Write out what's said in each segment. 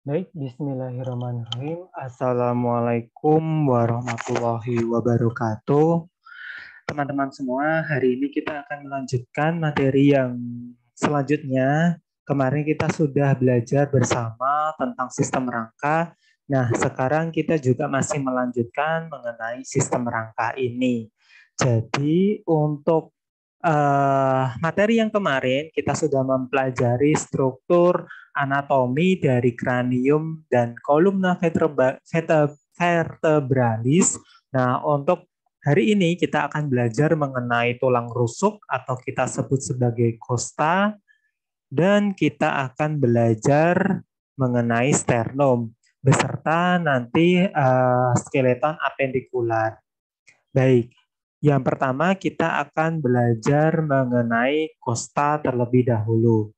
Baik, bismillahirrahmanirrahim. Assalamualaikum warahmatullahi wabarakatuh. Teman-teman semua, hari ini kita akan melanjutkan materi yang selanjutnya. Kemarin kita sudah belajar bersama tentang sistem rangka. Nah, sekarang kita juga masih melanjutkan mengenai sistem rangka ini. Jadi, untuk materi yang kemarin kita sudah mempelajari struktur anatomi dari kranium dan kolumna vertebralis. Nah, untuk hari ini kita akan belajar mengenai tulang rusuk atau kita sebut sebagai kosta, dan kita akan belajar mengenai sternum beserta nanti skeleton apendikular. Baik, yang pertama kita akan belajar mengenai kosta terlebih dahulu.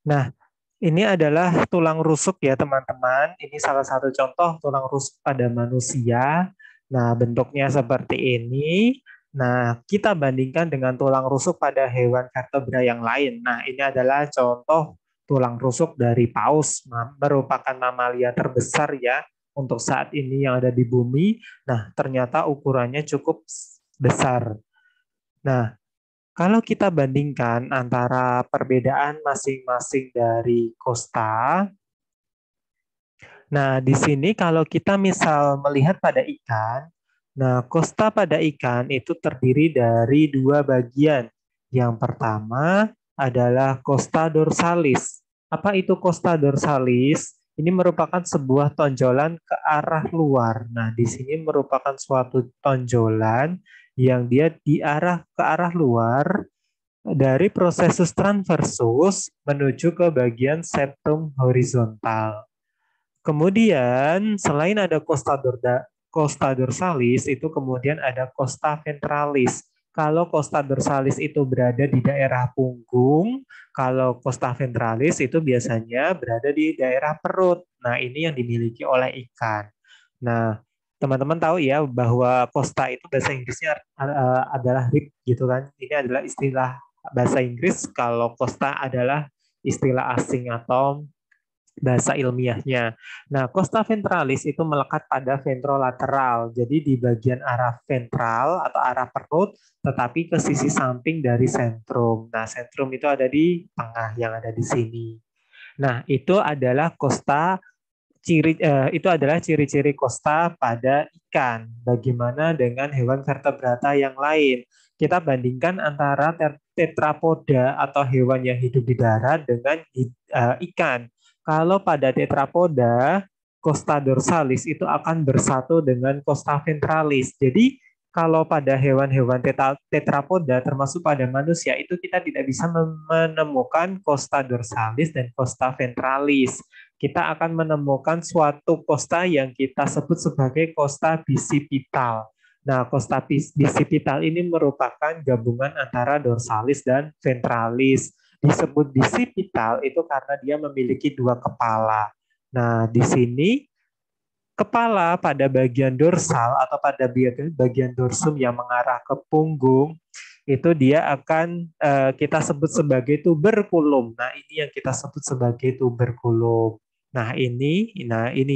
Nah, ini adalah tulang rusuk ya teman-teman. Ini salah satu contoh tulang rusuk pada manusia. Nah, bentuknya seperti ini. Nah, kita bandingkan dengan tulang rusuk pada hewan vertebra yang lain. Nah, ini adalah contoh tulang rusuk dari paus, merupakan mamalia terbesar ya untuk saat ini yang ada di bumi. Nah, ternyata ukurannya cukup besar. Nah, kalau kita bandingkan antara perbedaan masing-masing dari kosta, nah di sini kalau kita misal melihat pada ikan, nah kosta pada ikan itu terdiri dari dua bagian. Yang pertama adalah kosta dorsalis. Apa itu kosta dorsalis? Ini merupakan sebuah tonjolan ke arah luar. Nah, di sini merupakan suatu tonjolan yang dia diarah ke arah luar dari prosesus transversus menuju ke bagian septum horizontal. Kemudian selain ada costa dorsalis, itu kemudian ada costa ventralis. Kalau costa dorsalis itu berada di daerah punggung, kalau costa ventralis itu biasanya berada di daerah perut. Nah, ini yang dimiliki oleh ikan. Nah, teman-teman tahu ya bahwa costa itu bahasa Inggrisnya adalah rib gitu kan. Ini adalah istilah bahasa Inggris, kalau costa adalah istilah asing atau bahasa ilmiahnya. Nah, costa ventralis itu melekat pada ventrolateral, jadi di bagian arah ventral atau arah perut, tetapi ke sisi samping dari sentrum. Nah, sentrum itu ada di tengah yang ada di sini. Nah, itu adalah costa itu adalah ciri-ciri kosta pada ikan. Bagaimana dengan hewan vertebrata yang lain? Kita bandingkan antara tetrapoda atau hewan yang hidup di darat dengan ikan. Kalau pada tetrapoda, costa dorsalis itu akan bersatu dengan costa ventralis. Jadi kalau pada hewan-hewan tetrapoda termasuk pada manusia itu kita tidak bisa menemukan costa dorsalis dan costa ventralis. Kita akan menemukan suatu kosta yang kita sebut sebagai kosta bisipital. Nah, kosta bisipital ini merupakan gabungan antara dorsalis dan ventralis. Disebut bisipital itu karena dia memiliki dua kepala. Nah, di sini kepala pada bagian dorsal atau pada bagian dorsum yang mengarah ke punggung itu dia akan kita sebut sebagai tuberkulum. Nah, ini yang kita sebut sebagai tuberkulum. Nah ini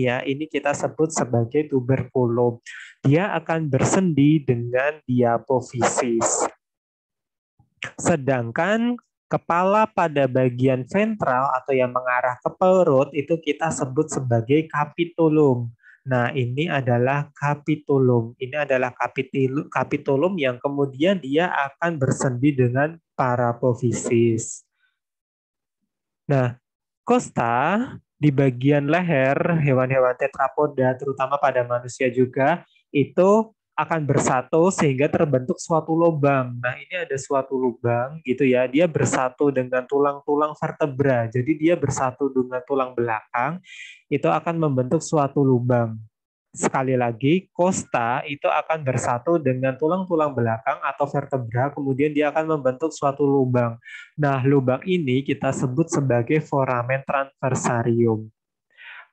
ya, ini kita sebut sebagai tuberkulum. Dia akan bersendi dengan diapofisis. Sedangkan kepala pada bagian ventral atau yang mengarah ke perut itu kita sebut sebagai capitulum. Nah, ini adalah capitulum. Ini adalah capitulum yang kemudian dia akan bersendi dengan parapofisis. Nah, costa di bagian leher hewan-hewan tetrapoda, terutama pada manusia juga, itu akan bersatu sehingga terbentuk suatu lubang. Nah, ini ada suatu lubang gitu ya. Dia bersatu dengan tulang-tulang vertebra. Jadi dia bersatu dengan tulang belakang, itu akan membentuk suatu lubang. Sekali lagi, costa itu akan bersatu dengan tulang-tulang belakang atau vertebra, kemudian dia akan membentuk suatu lubang. Nah, lubang ini kita sebut sebagai foramen transversarium.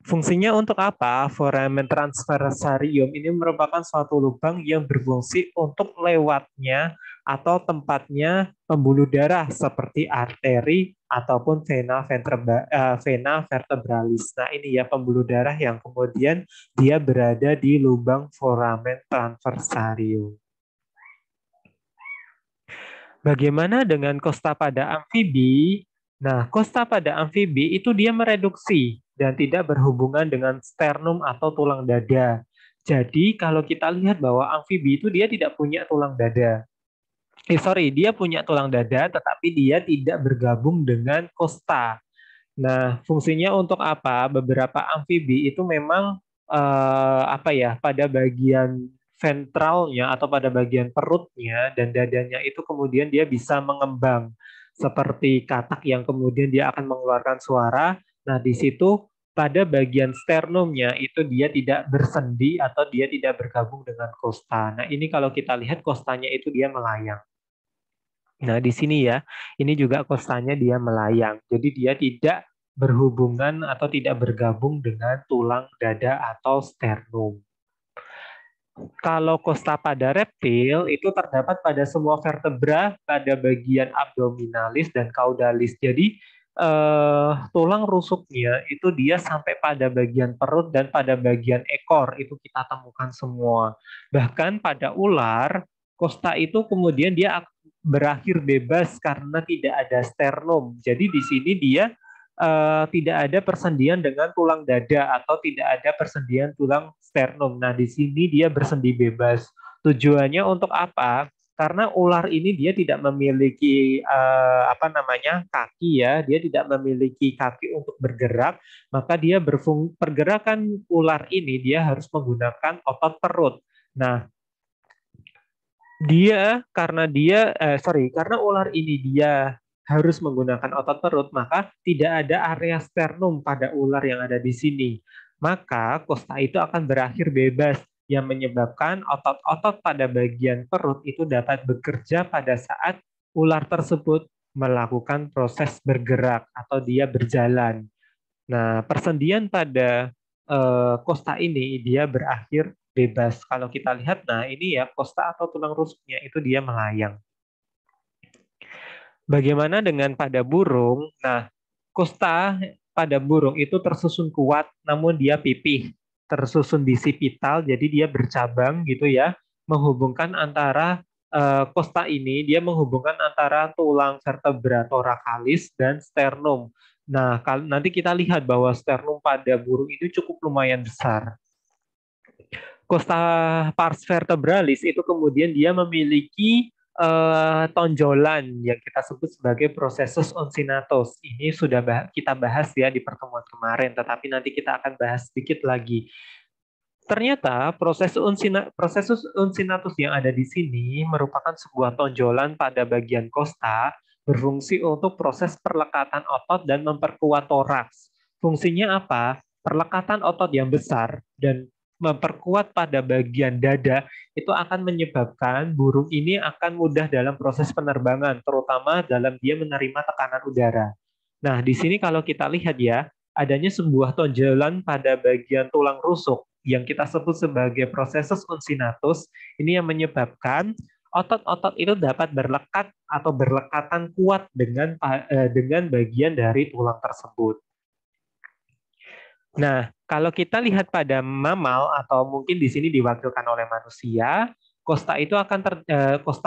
Fungsinya untuk apa? Foramen transversarium ini merupakan suatu lubang yang berfungsi untuk lewatnya atau tempatnya pembuluh darah seperti arteri ataupun vena vertebralis. Nah, ini ya pembuluh darah yang kemudian dia berada di lubang foramen transversarium. Bagaimana dengan kosta pada amfibi? Nah, kosta pada amfibi itu dia mereduksi dan tidak berhubungan dengan sternum atau tulang dada. Jadi, kalau kita lihat bahwa amfibi itu dia tidak punya tulang dada. Dia punya tulang dada, tetapi dia tidak bergabung dengan kosta. Nah, fungsinya untuk apa? Beberapa amfibi itu memang pada bagian ventralnya atau pada bagian perutnya dan dadanya itu kemudian dia bisa mengembang seperti katak yang kemudian dia akan mengeluarkan suara. Nah, di situ pada bagian sternumnya itu dia tidak bersendi atau dia tidak bergabung dengan kosta. Nah, ini kalau kita lihat kostanya itu dia melayang. Nah, di sini ya, ini juga kostanya dia melayang. Jadi dia tidak berhubungan atau tidak bergabung dengan tulang dada atau sternum. Kalau kosta pada reptil itu terdapat pada semua vertebra pada bagian abdominalis dan caudalis. Jadi tulang rusuknya itu dia sampai pada bagian perut dan pada bagian ekor itu kita temukan semua. Bahkan pada ular, kosta itu kemudian dia berakhir bebas karena tidak ada sternum. Jadi di sini dia tidak ada persendian dengan tulang dada atau tidak ada persendian tulang sternum. Nah, di sini dia bersendi bebas. Tujuannya untuk apa? Karena ular ini dia tidak memiliki kaki ya, dia tidak memiliki kaki untuk bergerak, maka dia pergerakan ular ini dia harus menggunakan otot perut. Nah, karena ular ini dia harus menggunakan otot perut, maka tidak ada area sternum pada ular yang ada di sini. Maka kosta itu akan berakhir bebas yang menyebabkan otot-otot pada bagian perut itu dapat bekerja pada saat ular tersebut melakukan proses bergerak atau dia berjalan. Nah, persendian pada kosta ini dia berakhir bebas. Kalau kita lihat, nah ini ya kosta atau tulang rusuknya itu dia melayang. Bagaimana dengan pada burung? Nah, kosta pada burung itu tersusun kuat, namun dia pipih, tersusun bisipital, jadi dia bercabang gitu ya, menghubungkan antara kosta ini, dia menghubungkan antara tulang vertebra thoracalis dan sternum. Nah, nanti kita lihat bahwa sternum pada burung itu cukup lumayan besar. Costa pars vertebralis itu kemudian dia memiliki tonjolan yang kita sebut sebagai processus uncinnatus. Ini sudah kita bahas ya di pertemuan kemarin, tetapi nanti kita akan bahas sedikit lagi. Ternyata processus uncinnatus yang ada di sini merupakan sebuah tonjolan pada bagian kosta berfungsi untuk proses perlekatan otot dan memperkuat toraks. Fungsinya apa? Perlekatan otot yang besar dan memperkuat pada bagian dada itu akan menyebabkan burung ini akan mudah dalam proses penerbangan, terutama dalam dia menerima tekanan udara. Nah, di sini kalau kita lihat ya, adanya sebuah tonjolan pada bagian tulang rusuk yang kita sebut sebagai processus uncinnatus, ini yang menyebabkan otot-otot itu dapat berlekat atau berlekatan kuat dengan bagian dari tulang tersebut. Nah, kalau kita lihat pada mamal atau mungkin di sini diwakilkan oleh manusia, kosta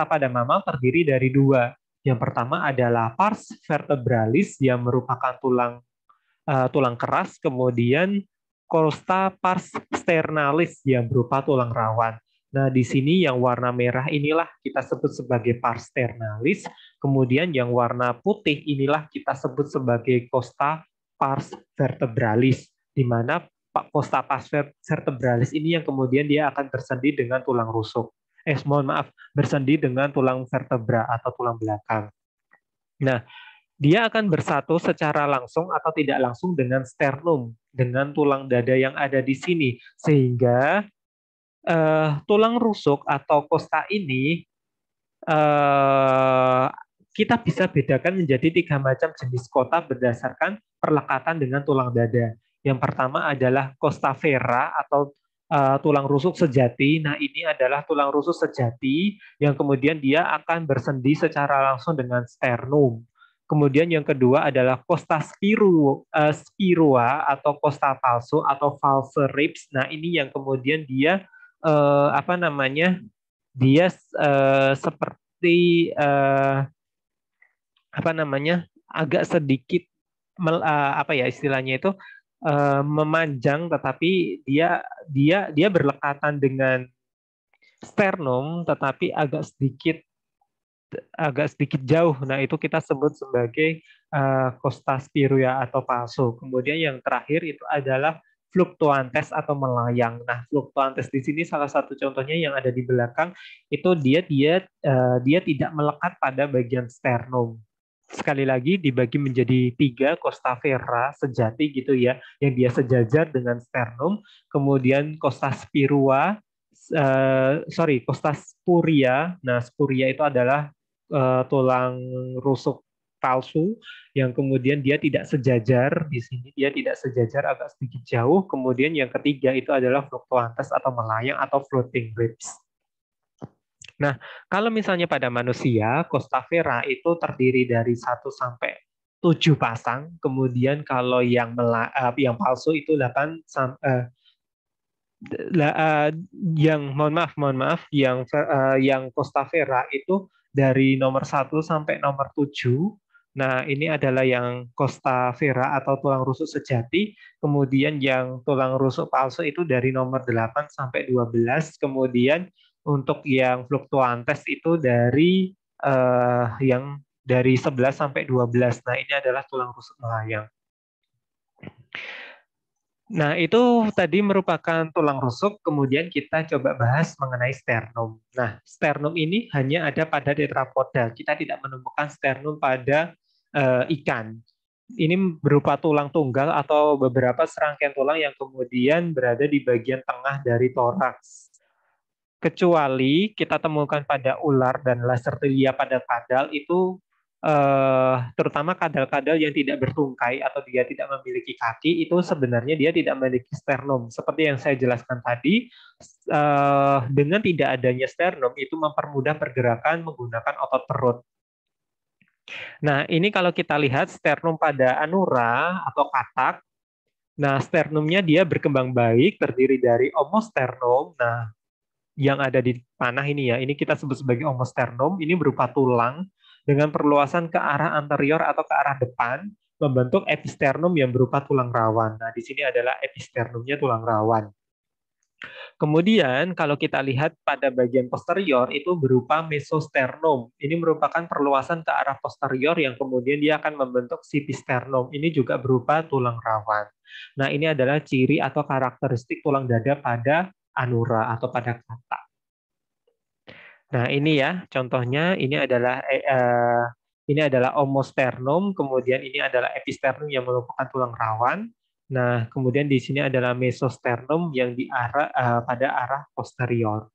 pada mamal terdiri dari dua. Yang pertama adalah pars vertebralis yang merupakan tulang keras, kemudian costa pars sternalis yang berupa tulang rawan. Nah, di sini yang warna merah inilah kita sebut sebagai pars sternalis, kemudian yang warna putih inilah kita sebut sebagai costa pars vertebralis, di mana costa pars vertebralis ini yang kemudian dia akan bersendi dengan tulang rusuk. Bersendi dengan tulang vertebra atau tulang belakang. Nah, dia akan bersatu secara langsung atau tidak langsung dengan sternum, dengan tulang dada yang ada di sini. Sehingga tulang rusuk atau kosta ini kita bisa bedakan menjadi 3 macam jenis kosta berdasarkan perlekatan dengan tulang dada. Yang pertama adalah costa vera atau tulang rusuk sejati. Nah, ini adalah tulang rusuk sejati yang kemudian dia akan bersendi secara langsung dengan sternum. Kemudian yang kedua adalah costa spirua atau costa palsu atau false ribs. Nah, ini yang kemudian dia apa namanya? Dia seperti apa namanya? Agak sedikit apa ya istilahnya itu memanjang, tetapi dia berlekatan dengan sternum, tetapi agak sedikit jauh. Nah, itu kita sebut sebagai costa spirua atau palsu. Kemudian yang terakhir itu adalah fluctuantes atau melayang. Nah, fluctuantes di sini salah satu contohnya yang ada di belakang itu dia tidak melekat pada bagian sternum. Sekali lagi dibagi menjadi 3, costa vera sejati gitu ya, yang dia sejajar dengan sternum, kemudian costa spirua, costa spuria. Nah, spuria itu adalah tulang rusuk palsu yang kemudian dia tidak sejajar di sini, dia tidak sejajar, agak sedikit jauh. Kemudian yang ketiga itu adalah fluctuantes atau melayang atau floating ribs. Nah, kalau misalnya pada manusia, costa vera itu terdiri dari 1 sampai 7 pasang, kemudian kalau yang palsu itu 8 yang mohon maaf yang costa vera itu dari nomor 1 sampai nomor 7. Nah, ini adalah yang costa vera atau tulang rusuk sejati. Kemudian yang tulang rusuk palsu itu dari nomor 8 sampai 12. Kemudian untuk yang fluctuantes itu yang dari 11 sampai 12. Nah, ini adalah tulang rusuk melayang. Nah, itu tadi merupakan tulang rusuk, kemudian kita coba bahas mengenai sternum. Nah, sternum ini hanya ada pada tetrapoda. Kita tidak menemukan sternum pada ikan. Ini berupa tulang tunggal atau beberapa serangkaian tulang yang kemudian berada di bagian tengah dari toraks. Kecuali kita temukan pada ular dan Lacertilia pada kadal itu terutama kadal-kadal yang tidak bertungkai atau dia tidak memiliki kaki, itu sebenarnya dia tidak memiliki sternum. Seperti yang saya jelaskan tadi, dengan tidak adanya sternum itu mempermudah pergerakan menggunakan otot perut. Nah, ini kalau kita lihat sternum pada anura atau katak, nah sternumnya dia berkembang baik, terdiri dari omosternum. Nah, yang ada di panah ini ya, ini kita sebut sebagai omosternum, ini berupa tulang dengan perluasan ke arah anterior atau ke arah depan, membentuk episternum yang berupa tulang rawan. Nah, di sini adalah episternumnya tulang rawan. Kemudian kalau kita lihat pada bagian posterior itu berupa mesosternum. Ini merupakan perluasan ke arah posterior yang kemudian dia akan membentuk sipisternum. Ini juga berupa tulang rawan. Nah, ini adalah ciri atau karakteristik tulang dada pada anura atau pada katak. Nah, ini ya contohnya, ini adalah omosternum, kemudian ini adalah episternum yang merupakan tulang rawan. Nah, kemudian di sini adalah mesosternum yang pada arah posterior.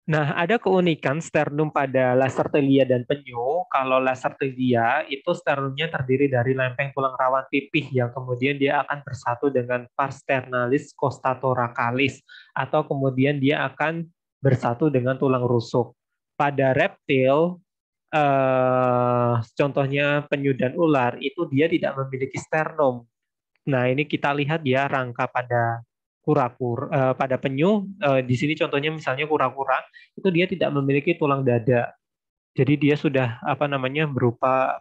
Nah, ada keunikan sternum pada Lacertilia dan penyu. Kalau Lacertilia itu sternumnya terdiri dari lempeng tulang rawan pipih yang kemudian dia akan bersatu dengan pars sternalis costathoracalis atau kemudian dia akan bersatu dengan tulang rusuk. Pada reptil, contohnya penyu dan ular, itu dia tidak memiliki sternum. Nah, ini kita lihat ya rangka pada kura-kura, pada penyu. Di sini contohnya misalnya kura-kura, itu dia tidak memiliki tulang dada. Jadi dia sudah apa namanya berupa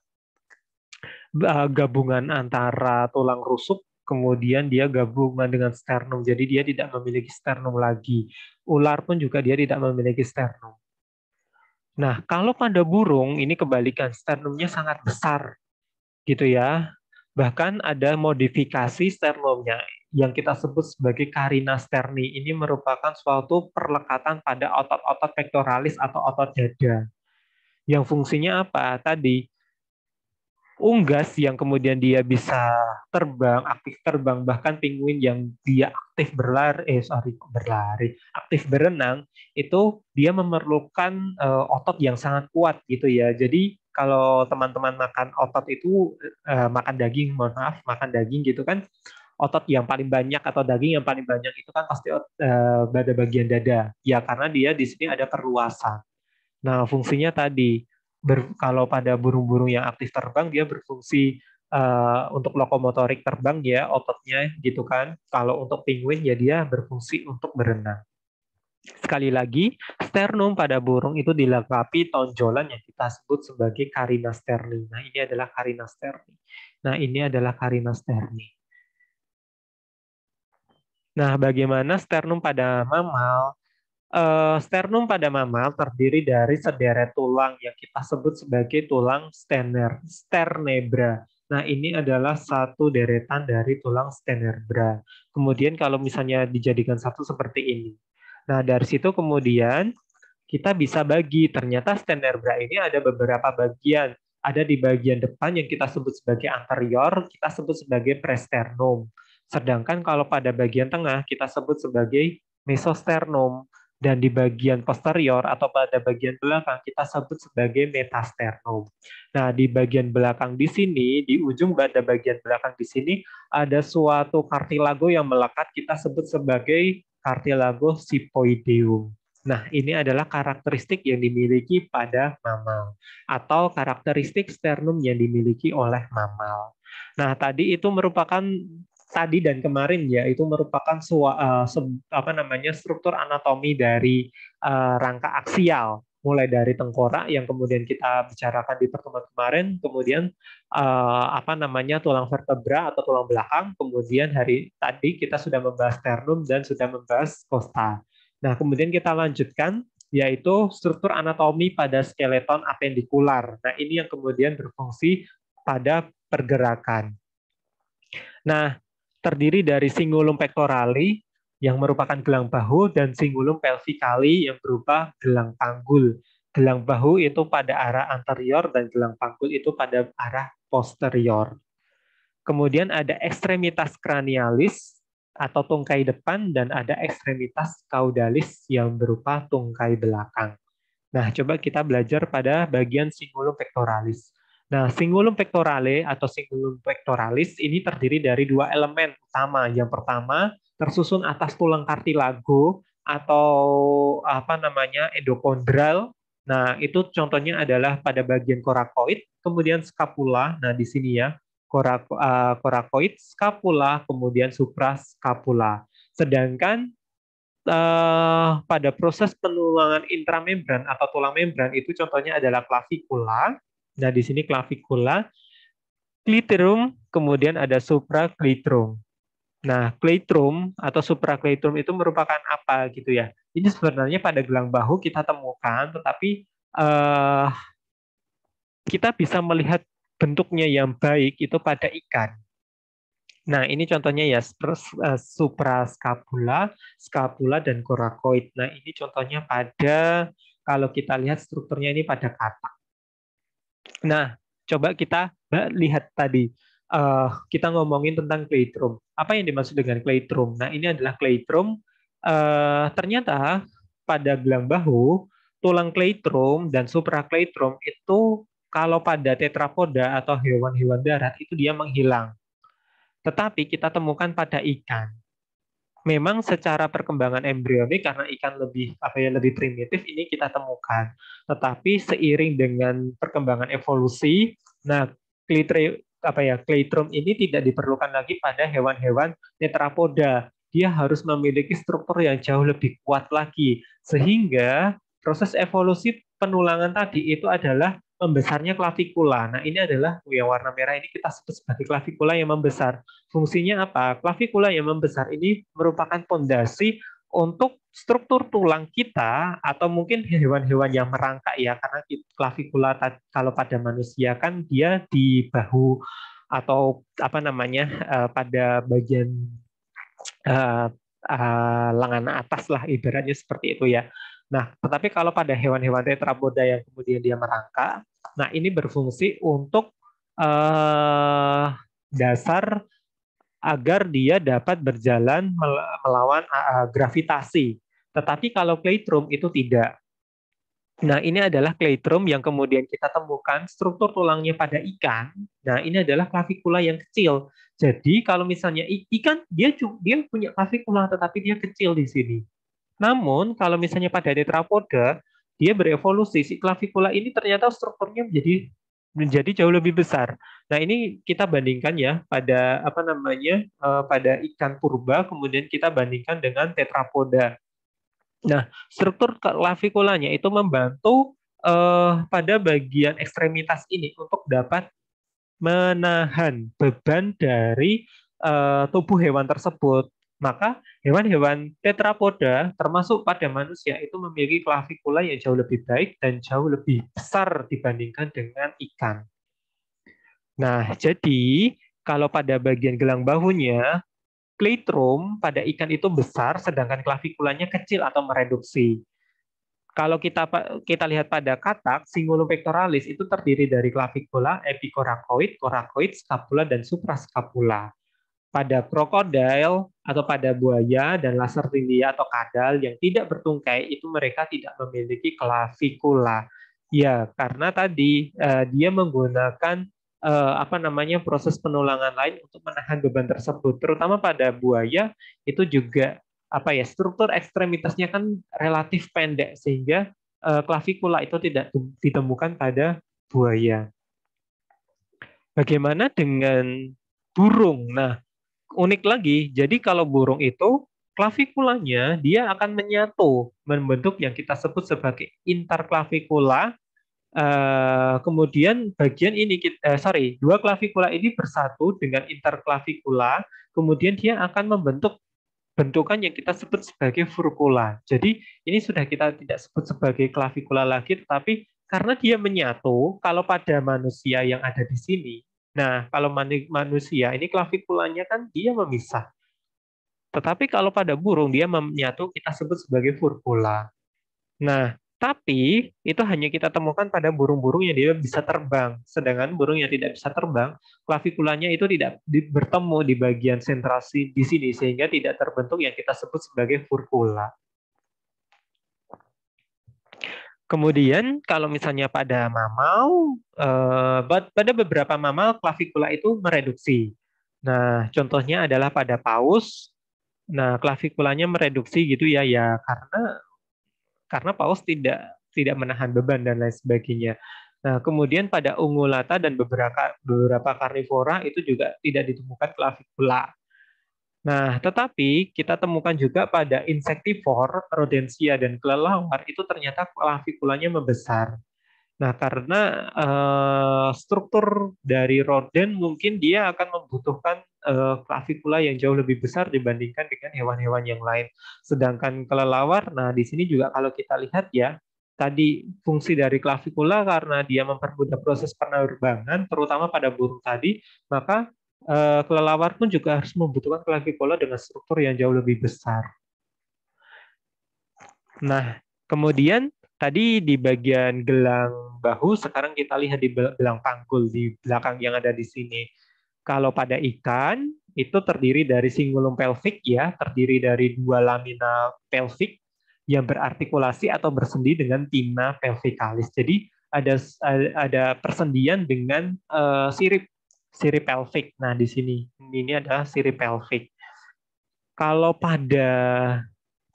gabungan antara tulang rusuk, kemudian dia gabungan dengan sternum. Jadi dia tidak memiliki sternum lagi. Ular pun juga dia tidak memiliki sternum. Nah, kalau pada burung ini kebalikan, sternumnya sangat besar gitu ya. Bahkan ada modifikasi sternumnya yang kita sebut sebagai carina sterni. Ini merupakan suatu perlekatan pada otot-otot pectoralis atau otot dada. Yang fungsinya apa? Tadi unggas yang kemudian dia bisa terbang, aktif terbang, bahkan penguin yang dia aktif berenang, itu dia memerlukan otot yang sangat kuat gitu ya. Jadi kalau teman-teman makan otot itu makan daging, mohon maaf, makan daging gitu kan, otot yang paling banyak atau daging yang paling banyak itu kan pasti pada bagian dada. Ya karena dia di sini ada perluasan. Nah, fungsinya tadi kalau pada burung-burung yang aktif terbang dia berfungsi untuk lokomotorik terbang ya ototnya gitu kan. Kalau untuk penguin ya dia berfungsi untuk berenang. Sekali lagi, sternum pada burung itu dilengkapi tonjolan yang kita sebut sebagai carina sterni. Nah, ini adalah carina sterni. Nah, ini adalah carina sterni. Nah, bagaimana sternum pada mamal? Sternum pada mamal terdiri dari sederet tulang yang kita sebut sebagai tulang sternebra. Nah, ini adalah satu deretan dari tulang sternebra. Kemudian kalau misalnya dijadikan satu seperti ini. Nah, dari situ kemudian kita bisa bagi. Ternyata sternebra ini ada beberapa bagian. Ada di bagian depan yang kita sebut sebagai anterior, kita sebut sebagai presternum. Sedangkan kalau pada bagian tengah kita sebut sebagai mesosternum. Dan di bagian posterior atau pada bagian belakang kita sebut sebagai metasternum. Nah, di bagian belakang di sini, di ujung pada bagian belakang di sini ada suatu kartilago yang melekat kita sebut sebagai kartilago sipoideum. Nah, ini adalah karakteristik yang dimiliki pada mamal atau karakteristik sternum yang dimiliki oleh mamal. Nah, tadi itu merupakan tadi dan kemarin ya itu merupakan struktur anatomi dari rangka aksial mulai dari tengkorak yang kemudian kita bicarakan di pertemuan kemarin, kemudian tulang vertebra atau tulang belakang, kemudian hari tadi kita sudah membahas sternum dan sudah membahas costa. Nah, kemudian kita lanjutkan yaitu struktur anatomi pada skeleton apendikular. Nah, ini yang kemudian berfungsi pada pergerakan. Nah, terdiri dari cingulum pectorali yang merupakan gelang bahu dan cingulum pelvicali yang berupa gelang panggul. Gelang bahu itu pada arah anterior dan gelang panggul itu pada arah posterior. Kemudian ada ekstremitas cranialis atau tungkai depan dan ada ekstremitas caudalis yang berupa tungkai belakang. Nah, coba kita belajar pada bagian cingulum pectoralis. Nah, cingulum pectorale atau cingulum pectoralis ini terdiri dari dua elemen utama. Yang pertama, tersusun atas tulang kartilago atau endokondral. Nah, itu contohnya adalah pada bagian korakoid, kemudian skapula. Nah, di sini ya, korakoid, skapula, kemudian supraskapula. Sedangkan pada proses penulangan intramembran atau tulang membran itu contohnya adalah clavikula. Nah, di sini clavikula, clitrum, kemudian ada supraclitrum. Nah, clitrum atau supraclitrum itu merupakan apa gitu ya? Ini sebenarnya pada gelang bahu kita temukan, tetapi kita bisa melihat bentuknya yang baik itu pada ikan. Nah, ini contohnya ya supraskapula, skapula, dan korakoid. Nah, ini contohnya pada, kalau kita lihat strukturnya ini pada katak. Nah, coba kita lihat tadi, kita ngomongin tentang kleitrum. Apa yang dimaksud dengan kleitrum? Nah, ini adalah kleitrum. Ternyata pada gelang bahu, tulang kleitrum dan supracleitrum itu kalau pada tetrapoda atau hewan-hewan darat itu dia menghilang. Tetapi kita temukan pada ikan. Memang secara perkembangan embrionik karena ikan lebih primitif ini kita temukan. Tetapi seiring dengan perkembangan evolusi, nah kleitrum ini tidak diperlukan lagi pada hewan-hewan tetrapoda. Dia harus memiliki struktur yang jauh lebih kuat lagi sehingga proses evolusi penulangan tadi itu adalah membesarnya klavikula. Nah, ini adalah yang warna merah ini kita sebut sebagai klavikula yang membesar. Fungsinya apa? Klavikula yang membesar ini merupakan fondasi untuk struktur tulang kita atau mungkin hewan-hewan yang merangkak ya, karena klavikula kalau pada manusia kan dia di bahu atau pada bagian lengan atas lah ibaratnya seperti itu ya. Nah, tetapi kalau pada hewan-hewan tetrapoda yang kemudian dia merangkak, nah ini berfungsi untuk dasar agar dia dapat berjalan melawan gravitasi. Tetapi kalau kleitrum itu tidak. Nah, ini adalah cleidocranium yang kemudian kita temukan struktur tulangnya pada ikan. Nah, ini adalah clavicula yang kecil. Jadi, kalau misalnya ikan, dia punya clavicula, tetapi dia kecil di sini. Namun, kalau misalnya pada tetrapoda, dia berevolusi. Si clavicula ini ternyata strukturnya menjadi jauh lebih besar. Nah, ini kita bandingkan ya pada apa namanya pada ikan purba, kemudian kita bandingkan dengan tetrapoda. Nah, struktur claviculanya itu membantu pada bagian ekstremitas ini untuk dapat menahan beban dari tubuh hewan tersebut. Maka hewan-hewan tetrapoda termasuk pada manusia itu memiliki clavicula yang jauh lebih baik dan jauh lebih besar dibandingkan dengan ikan. Nah, jadi kalau pada bagian gelang bahunya, cleidocranium pada ikan itu besar, sedangkan claviculanya kecil atau mereduksi. Kalau kita lihat pada katak, cingulum pectoralis itu terdiri dari clavicula, epicoracoid, coracoid, scapula, dan suprascapula. Pada krokodil atau pada buaya dan lacertilia atau kadal yang tidak bertungkai itu mereka tidak memiliki clavicula. Ya, karena tadi dia menggunakan apa namanya proses penulangan lain untuk menahan beban tersebut. Terutama pada buaya itu juga apa ya struktur ekstremitasnya kan relatif pendek sehingga clavicula itu tidak ditemukan pada buaya. Bagaimana dengan burung? Nah, unik lagi. Jadi kalau burung itu claviculanya dia akan menyatu membentuk yang kita sebut sebagai interclavicula. Kemudian bagian ini dua clavicula ini bersatu dengan interclavicula. Kemudian dia akan membentuk bentukan yang kita sebut sebagai furcula. Jadi ini sudah kita tidak sebut sebagai clavicula lagi, tetapi karena dia menyatu, kalau pada manusia yang ada di sini, nah kalau manusia ini claviculanya kan dia memisah. Tetapi kalau pada burung dia menyatu, kita sebut sebagai furcula. Nah, tapi itu hanya kita temukan pada burung-burung yang dia bisa terbang. Sedangkan burung yang tidak bisa terbang, claviculanya itu tidak bertemu di bagian sentrasi di sini sehingga tidak terbentuk yang kita sebut sebagai furcula. Kemudian kalau misalnya pada mamal, pada beberapa mamal clavicula itu mereduksi. Nah, contohnya adalah pada paus. Nah, claviculanya mereduksi gitu ya, ya karena paus tidak menahan beban dan lain sebagainya. Nah, kemudian pada ungulata dan beberapa karnivora itu juga tidak ditemukan clavicula. Nah, tetapi kita temukan juga pada insektivor, rodensia, dan kelelawar itu ternyata claviculanya membesar. Nah, karena struktur dari roden mungkin dia akan membutuhkan clavicula yang jauh lebih besar dibandingkan dengan hewan-hewan yang lain. Sedangkan kelelawar, nah di sini juga kalau kita lihat ya, tadi fungsi dari clavicula karena dia mempermudah proses penerbangan, terutama pada burung tadi, maka kelelawar pun juga harus membutuhkan clavicula dengan struktur yang jauh lebih besar. Nah, kemudian tadi di bagian gelang bahu, sekarang kita lihat di gelang panggul di belakang yang ada di sini. Kalau pada ikan, itu terdiri dari cingulum pelvic ya, terdiri dari dua lamina pelvic yang berartikulasi atau bersendi dengan pinna pelvicalis. Jadi ada persendian dengan sirip pelvic. Nah, di sini ini adalah sirip pelvic. Kalau pada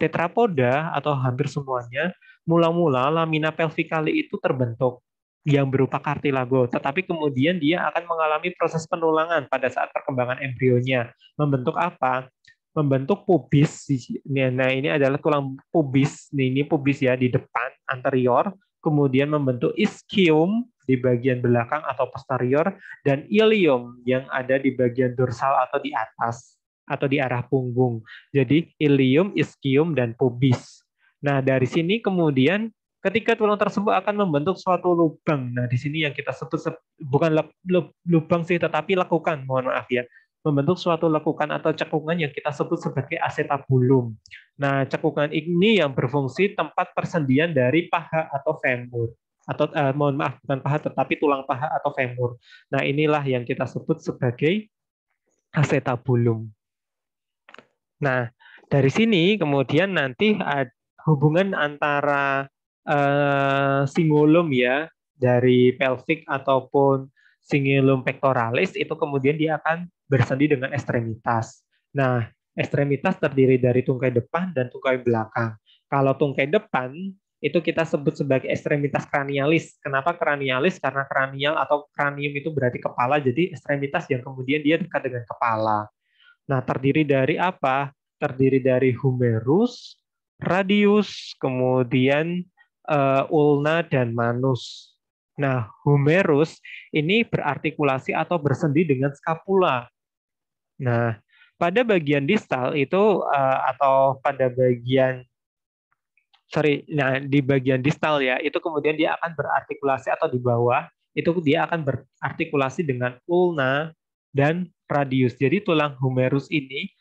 tetrapoda atau hampir semuanya, mula-mula lamina pelvikali itu terbentuk yang berupa kartilago, tetapi kemudian dia akan mengalami proses penulangan pada saat perkembangan embrionya. Membentuk apa? Membentuk pubis. Nah, ini adalah tulang pubis. Ini pubis ya di depan anterior, kemudian membentuk ischium di bagian belakang atau posterior dan ilium yang ada di bagian dorsal atau di atas atau di arah punggung. Jadi ilium, ischium, dan pubis. Nah, dari sini kemudian ketika tulang tersebut akan membentuk suatu lubang. Nah, di sini yang kita sebut bukan lubang sih, tetapi lekukan, mohon maaf ya. Membentuk suatu lekukan atau cekungan yang kita sebut sebagai acetabulum. Nah, cekungan ini yang berfungsi tempat persendian dari paha atau femur. Atau mohon maaf, bukan paha tetapi tulang paha atau femur. Nah, inilah yang kita sebut sebagai acetabulum. Nah, dari sini kemudian nanti hubungan antara cingulum ya, dari pelvic ataupun cingulum pectoralis, itu kemudian dia akan bersendi dengan ekstremitas. Nah, ekstremitas terdiri dari tungkai depan dan tungkai belakang. Kalau tungkai depan itu kita sebut sebagai ekstremitas kranialis. Kenapa kranialis? Karena kranial atau kranium itu berarti kepala, jadi ekstremitas yang kemudian dia dekat dengan kepala. Nah, terdiri dari apa? Terdiri dari humerus, radius, kemudian ulna, dan manus. Nah, humerus ini berartikulasi atau bersendi dengan skapula. Nah, pada bagian distal itu atau pada bagian nah di bagian distal ya, itu kemudian dia akan berartikulasi atau di bawah itu dia akan berartikulasi dengan ulna dan radius. Jadi tulang humerus ini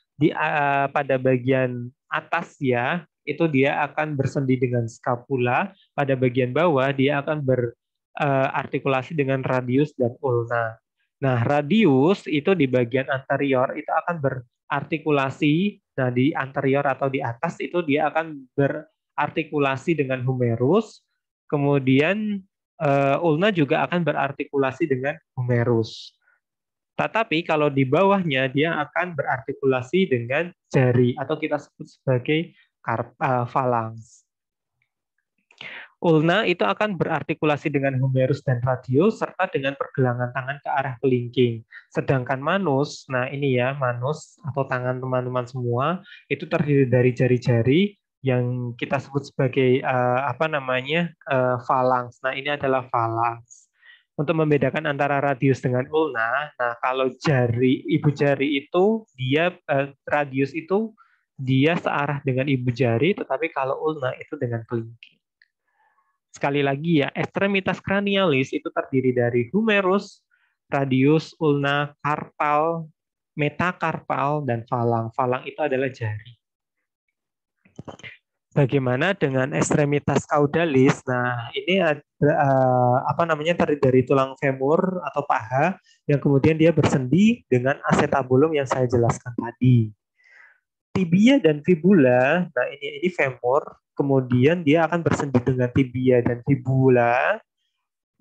pada bagian atas ya, itu dia akan bersendi dengan skapula, pada bagian bawah dia akan berartikulasi dengan radius dan ulna. Nah, radius itu di bagian anterior itu akan berartikulasi, nah di anterior atau di atas itu dia akan berartikulasi dengan humerus, kemudian ulna juga akan berartikulasi dengan humerus. Tetapi kalau di bawahnya dia akan berartikulasi dengan jari atau kita sebut sebagai falangs. Ulna itu akan berartikulasi dengan humerus dan radius serta dengan pergelangan tangan ke arah kelingking. Sedangkan manus, nah ini ya manus atau tangan teman-teman semua itu terdiri dari jari-jari yang kita sebut sebagai falangs. Nah ini adalah falangs. Untuk membedakan antara radius dengan ulna, nah kalau ibu jari itu radius itu dia searah dengan ibu jari, tetapi kalau ulna itu dengan kelingking. Sekali lagi ya, ekstremitas kranialis itu terdiri dari humerus, radius, ulna, karpal, metakarpal, dan falang. Falang itu adalah jari. Bagaimana dengan ekstremitas caudalis? Nah, ini terdiri dari tulang femur atau paha yang kemudian dia bersendi dengan acetabulum yang saya jelaskan tadi. Tibia dan fibula, nah ini femur, kemudian dia akan bersendi dengan tibia dan fibula,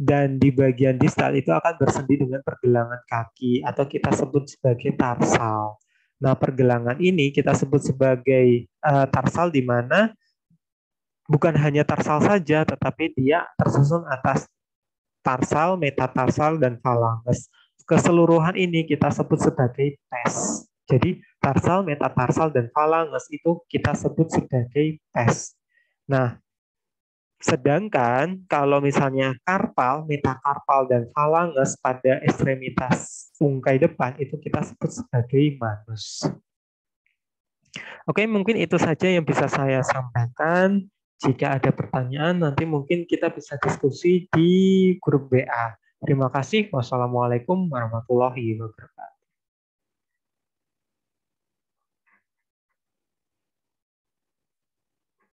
dan di bagian distal itu akan bersendi dengan pergelangan kaki atau kita sebut sebagai tarsal. Nah, pergelangan ini kita sebut sebagai tarsal, di mana bukan hanya tarsal saja, tetapi dia tersusun atas tarsal, metatarsal, dan falanges. Keseluruhan ini kita sebut sebagai tes. Jadi tarsal, metatarsal, dan falanges itu kita sebut sebagai tes. Nah, sedangkan kalau misalnya karpal, metakarpal, dan falanges pada ekstremitas tungkai depan itu kita sebut sebagai manus. Oke, mungkin itu saja yang bisa saya sampaikan. Jika ada pertanyaan, nanti mungkin kita bisa diskusi di grup WA. Terima kasih. Wassalamualaikum warahmatullahi wabarakatuh.